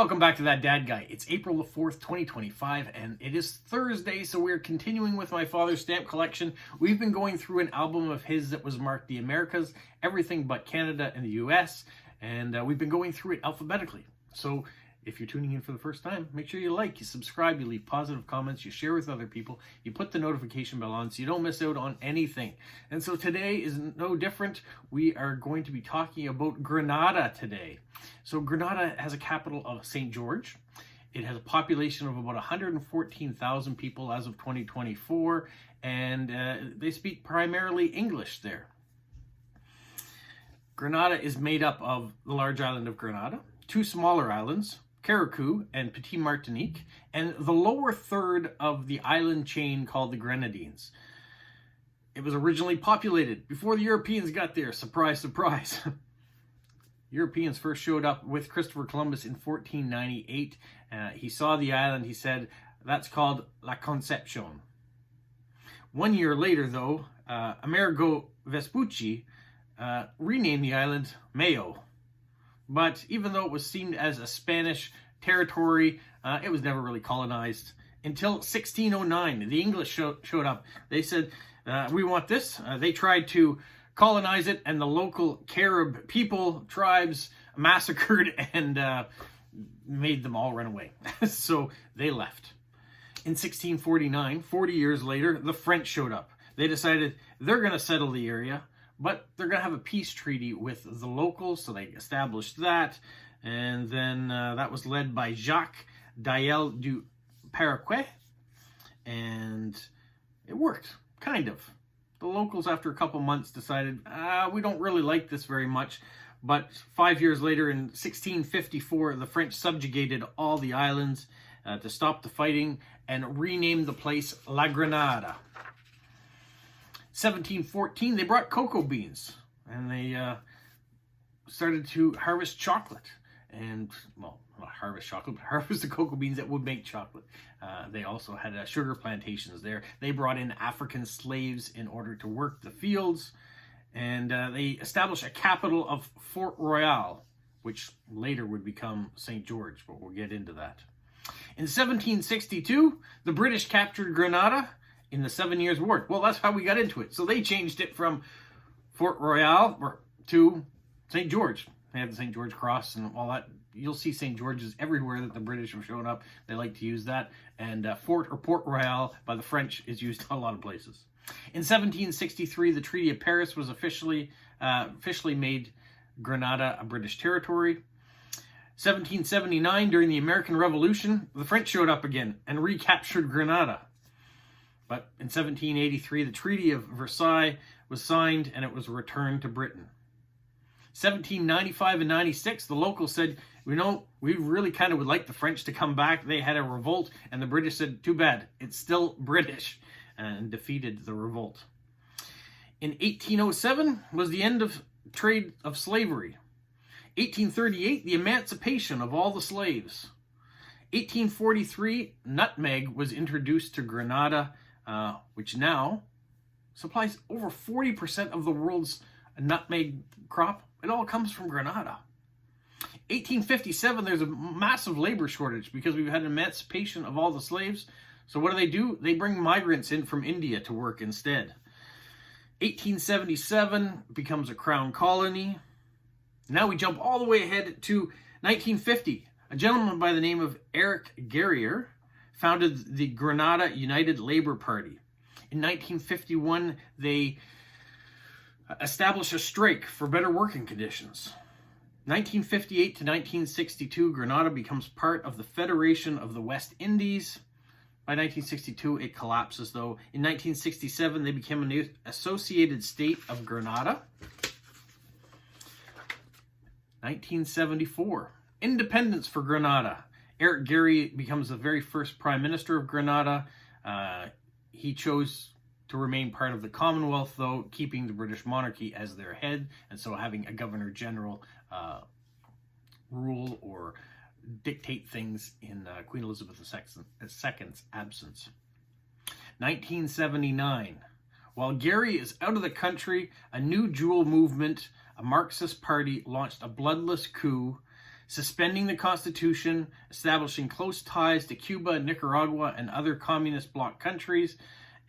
Welcome back to That Dad Guy. It's April the 4th, 2025, and it is Thursday, so we're continuing with my father's stamp collection. We've been going through an album of his that was marked the Americas, everything but Canada and the US, and we've been going through it alphabetically. So if you're tuning in for the first time, make sure you like, you subscribe, you leave positive comments, you share with other people, you put the notification bell on so you don't miss out on anything. And so today is no different. We are going to be talking about Grenada today. So Grenada has a capital of St. George. It has a population of about 114,000 people as of 2024, and they speak primarily English there. Grenada is made up of the large island of Grenada, two smaller islands, Carriacou and Petit Martinique, and the lower third of the island chain called the Grenadines. It was originally populated before the Europeans got there. Surprise, surprise. Europeans first showed up with Christopher Columbus in 1498. He saw the island. He said, that's called La Conception. 1 year later, though, Amerigo Vespucci renamed the island Mayo. But even though it was seen as a Spanish territory, it was never really colonized until 1609. The English showed up. They said, we want this. They tried to colonize it, and the local Carib people, tribes, massacred and made them all run away. So they left. In 1649, 40 years later, the French showed up. They decided they're going to settle the area, but they're going to have a peace treaty with the locals, so they established that. And then that was led by Jacques Dael du Paraquet, and it worked, kind of. The locals, after a couple months, decided, we don't really like this very much. But 5 years later, in 1654, the French subjugated all the islands to stop the fighting and renamed the place La Grenada. 1714, they brought cocoa beans, and they started to harvest chocolate. And, well, not harvest chocolate, but harvest the cocoa beans that would make chocolate. They also had sugar plantations there. They brought in African slaves in order to work the fields. And they established a capital of Fort Royal, which later would become St. George, but we'll get into that. In 1762, the British captured Grenada in the 7 Years' War. Well, that's how we got into it. So they changed it from Fort Royal to St. George. They have the St. George Cross and all that. You'll see St. George's everywhere that the British have shown up. They like to use that. And Fort or Port Royal by the French is used in a lot of places. In 1763, the Treaty of Paris was officially made Grenada a British territory. 1779, during the American Revolution, the French showed up again and recaptured Grenada. But in 1783, the Treaty of Versailles was signed and it was returned to Britain. 1795 and 96, the locals said, we really kind of would like the French to come back. They had a revolt, and the British said, too bad, it's still British, and defeated the revolt. In 1807 was the end of trade of slavery. 1838, the emancipation of all the slaves. 1843, nutmeg was introduced to Grenada, which now supplies over 40% of the world's nutmeg crop. It all comes from Grenada. 1857, there's a massive labor shortage because we've had an emancipation of all the slaves. So what do? They bring migrants in from India to work instead. 1877 becomes a crown colony. Now we jump all the way ahead to 1950. A gentleman by the name of Eric Guerrier founded the Grenada United Labour Party. In 1951, they established a strike for better working conditions. 1958 to 1962, Grenada becomes part of the Federation of the West Indies. By 1962, it collapses, though. In 1967, they became an associated state of Grenada. 1974, independence for Grenada. Eric Guerrier becomes the very first Prime Minister of Grenada. He chose to remain part of the Commonwealth, though, keeping the British monarchy as their head, and so having a Governor-General rule or dictate things in Queen Elizabeth II's absence. 1979. While Gary is out of the country, a new jewel movement, a Marxist party, launched a bloodless coup, suspending the Constitution, establishing close ties to Cuba, Nicaragua, and other communist bloc countries,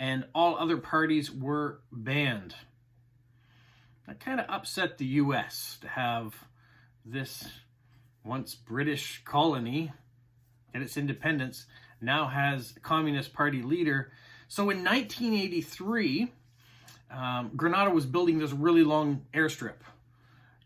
and all other parties were banned. That kind of upset the U.S. to have this once British colony get its independence, now has a Communist Party leader. So in 1983, Grenada was building this really long airstrip.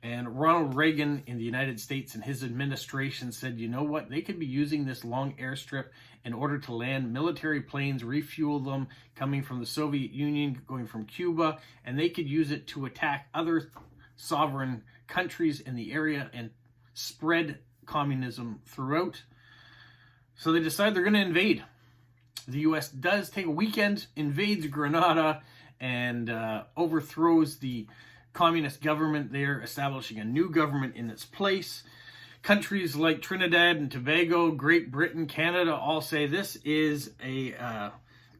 And Ronald Reagan in the United States and his administration said, you know what, they could be using this long airstrip in order to land military planes, refuel them, coming from the Soviet Union, going from Cuba, and they could use it to attack other sovereign countries in the area and spread communism throughout. So they decide they're going to invade. The U.S. does take a weekend, invades Grenada, and overthrows the communist government there, establishing a new government in its place. Countries like Trinidad and Tobago, Great Britain, Canada all say this is a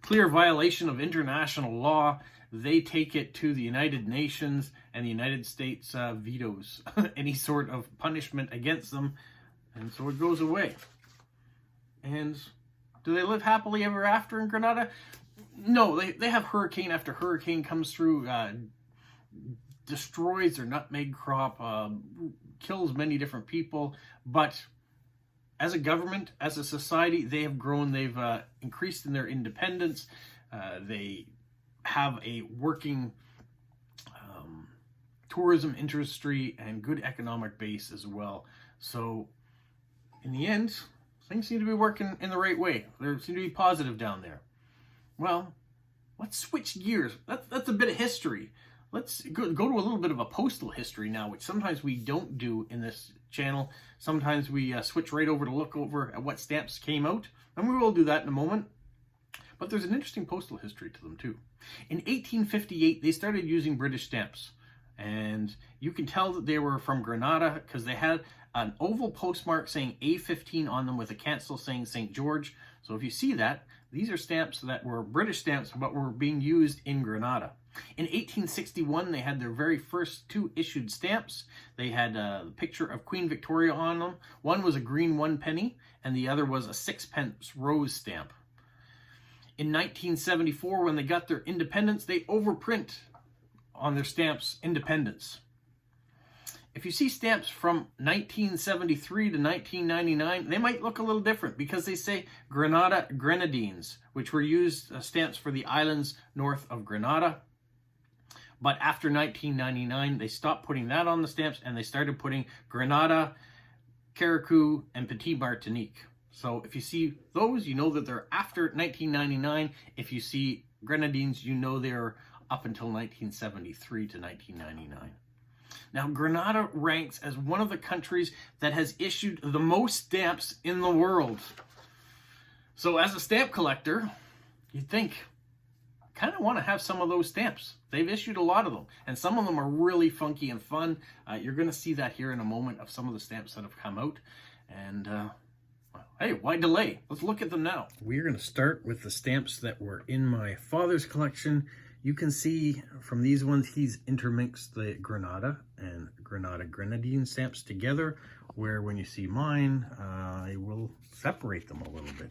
clear violation of international law. They take it to the United Nations, and the United States vetoes any sort of punishment against them, and so it goes away. And do they live happily ever after in Grenada? No, they have hurricane after hurricane comes through, destroys their nutmeg crop, kills many different people. But as a government, as a society, they have grown. They've increased in their independence. They have a working tourism industry and good economic base as well. So in the end, things seem to be working in the right way. There seem to be positive down there. Well, let's switch gears. That's a bit of history. Let's go to a little bit of a postal history now, which sometimes we don't do in this channel. Sometimes we switch right over to look over at what stamps came out, and we will do that in a moment. But there's an interesting postal history to them too. In 1858, they started using British stamps, and you can tell that they were from Grenada because they had an oval postmark saying A15 on them with a cancel saying St. George. So if you see that, these are stamps that were British stamps but were being used in Grenada. In 1861, they had their very first two issued stamps. They had a picture of Queen Victoria on them. One was a green 1 penny, and the other was a 6-pence rose stamp. In 1974, when they got their independence, they overprint on their stamps independence. If you see stamps from 1973 to 1999, they might look a little different because they say Grenada Grenadines, which were used stamps for the islands north of Grenada. But after 1999, they stopped putting that on the stamps and they started putting Grenada, Carriacou, and Petite Martinique. So if you see those, you know that they're after 1999. If you see Grenadines, you know they're up until 1973 to 1999. Now, Grenada ranks as one of the countries that has issued the most stamps in the world. So as a stamp collector, you'd think, kind of want to have some of those stamps. They've issued a lot of them, and some of them are really funky and fun. You're going to see that here in a moment of some of the stamps that have come out. And, hey, why delay? Let's look at them now. We're going to start with the stamps that were in my father's collection. You can see from these ones, he's intermixed the Grenada and Grenada Grenadine stamps together, where when you see mine, I will separate them a little bit.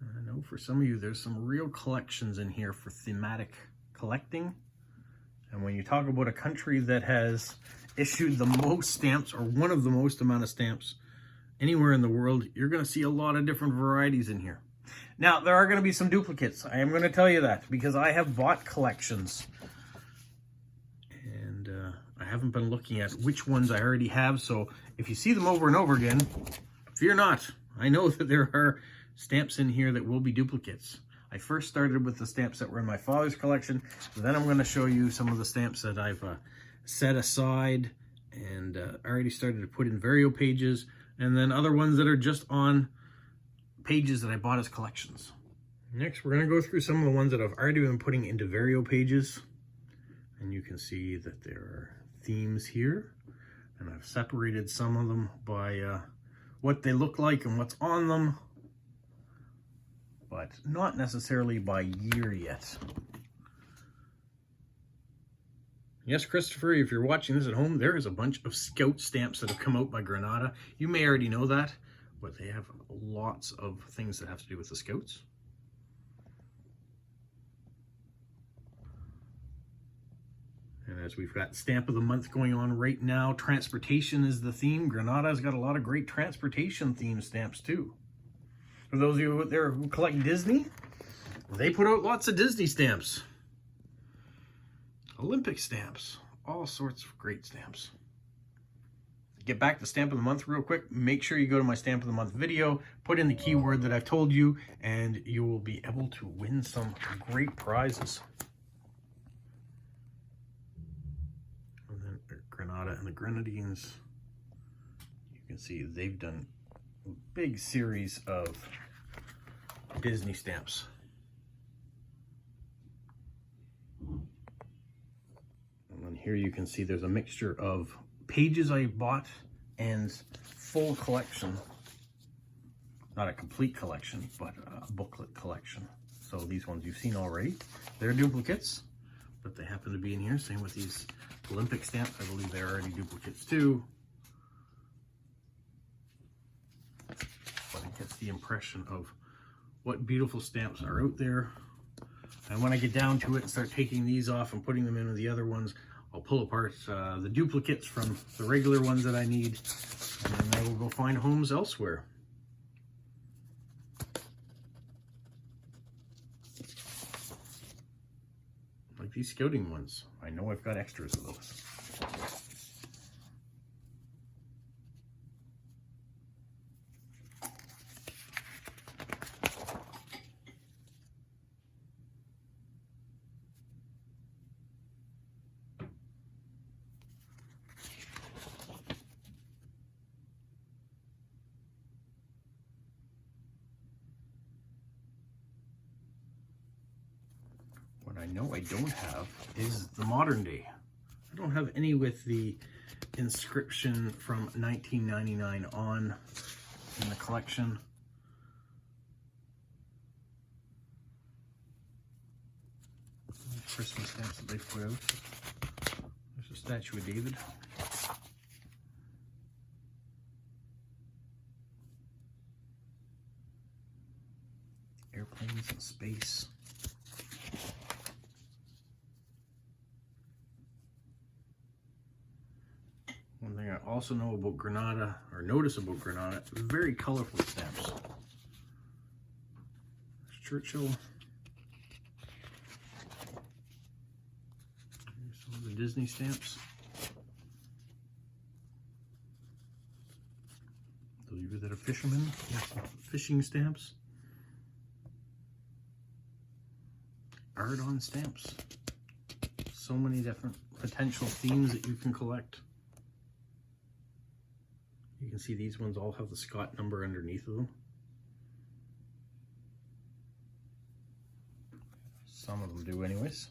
I know for some of you, there's some real collections in here for thematic collecting. And when you talk about a country that has issued the most stamps, or one of the most amount of stamps anywhere in the world, you're going to see a lot of different varieties in here. Now, there are going to be some duplicates. I am going to tell you that because I have bought collections. And I haven't been looking at which ones I already have. So if you see them over and over again, fear not. I know that there are stamps in here that will be duplicates. I first started with the stamps that were in my father's collection. Then I'm going to show you some of the stamps that I've set aside and already started to put in Vario pages. And then other ones that are just on pages that I bought as collections. Next, we're going to go through some of the ones that I've already been putting into Vario pages. And you can see that there are themes here. And I've separated some of them by what they look like and what's on them. But not necessarily by year yet. Yes, Christopher, if you're watching this at home, there is a bunch of Scout stamps that have come out by Grenada. You may already know that, but they have lots of things that have to do with the Scouts. And as we've got Stamp of the Month going on right now, transportation is the theme. Grenada's got a lot of great transportation themed stamps too. For those of you out there who collect Disney, they put out lots of Disney stamps. Olympic stamps, all sorts of great stamps. Get back to Stamp of the Month real quick. Make sure you go to my Stamp of the Month video, put in the keyword that I've told you, and you will be able to win some great prizes. And then Grenada and the Grenadines, you can see they've done a big series of Disney stamps. And then here you can see there's a mixture of pages I bought and full collection. Not a complete collection, but a booklet collection. So these ones you've seen already. They're duplicates, but they happen to be in here. Same with these Olympic stamps. I believe they're already duplicates too. But it gets the impression of what beautiful stamps are out there. And when I get down to it and start taking these off and putting them into the other ones, I'll pull apart the duplicates from the regular ones that I need, and then I will go find homes elsewhere. Like these scouting ones. I know I've got extras of those. What I know I don't have is the modern day. I don't have any with the inscription from 1999 on in the collection. Christmas stamps that they put out. There's a statue of David. Airplanes in space. One thing I also know about Grenada, or notice about Grenada, very colorful stamps. There's Churchill. Here's some of the Disney stamps. Those of you that are fishermen, here's some fishing stamps. Art on stamps. So many different potential themes that you can collect. You can see these ones all have the Scott number underneath of them. Some of them do anyways.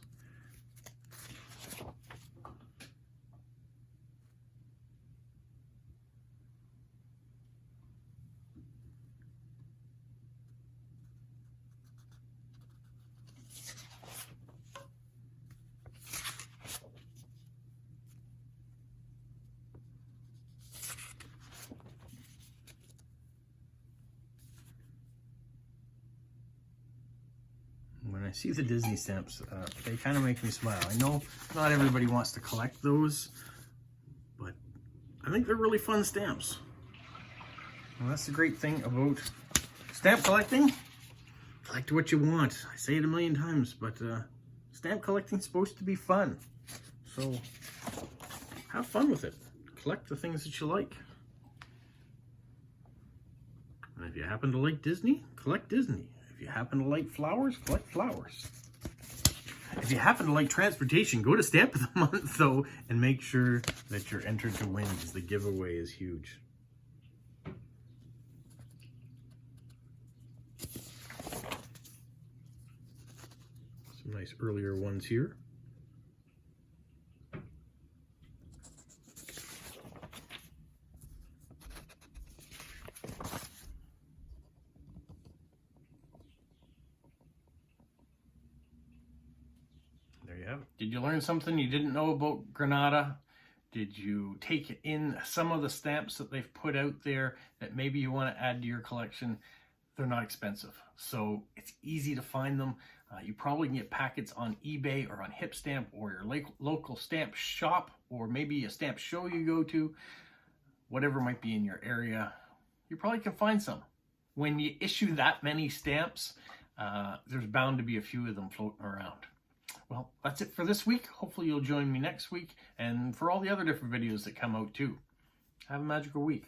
When I see the Disney stamps, they kind of make me smile. I know not everybody wants to collect those, but I think they're really fun stamps. Well, that's the great thing about stamp collecting. Collect what you want. I say it a million times, but stamp collecting is supposed to be fun. So have fun with it. Collect the things that you like. And if you happen to like Disney, collect Disney. If you happen to like flowers, collect flowers. If you happen to like transportation, go to Stamp of the Month though, and make sure that you're entered to win, because the giveaway is huge. Some nice earlier ones here. There you have Did you learn something you didn't know about Grenada? Did you take in some of the stamps that they've put out there that maybe you want to add to your collection? They're not expensive, so it's easy to find them. You probably can get packets on eBay or on Hipstamp or your local stamp shop, or maybe a stamp show you go to, whatever might be in your area. You probably can find some. When you issue that many stamps, there's bound to be a few of them floating around. Well, that's it for this week. Hopefully you'll join me next week and for all the other different videos that come out too. Have a magical week.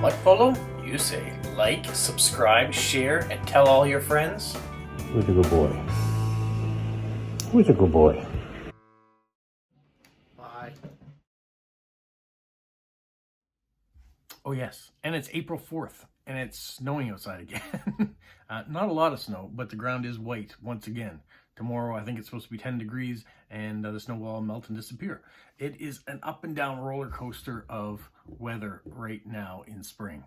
What, Polo? You say like, subscribe, share, and tell all your friends? Who's a good boy? Who's a good boy? Bye. Oh yes, and it's April 4th, and it's snowing outside again. Not a lot of snow, but the ground is white once again. Tomorrow, I think it's supposed to be 10 degrees, and the snow will all melt and disappear. It is an up and down roller coaster of weather right now in spring.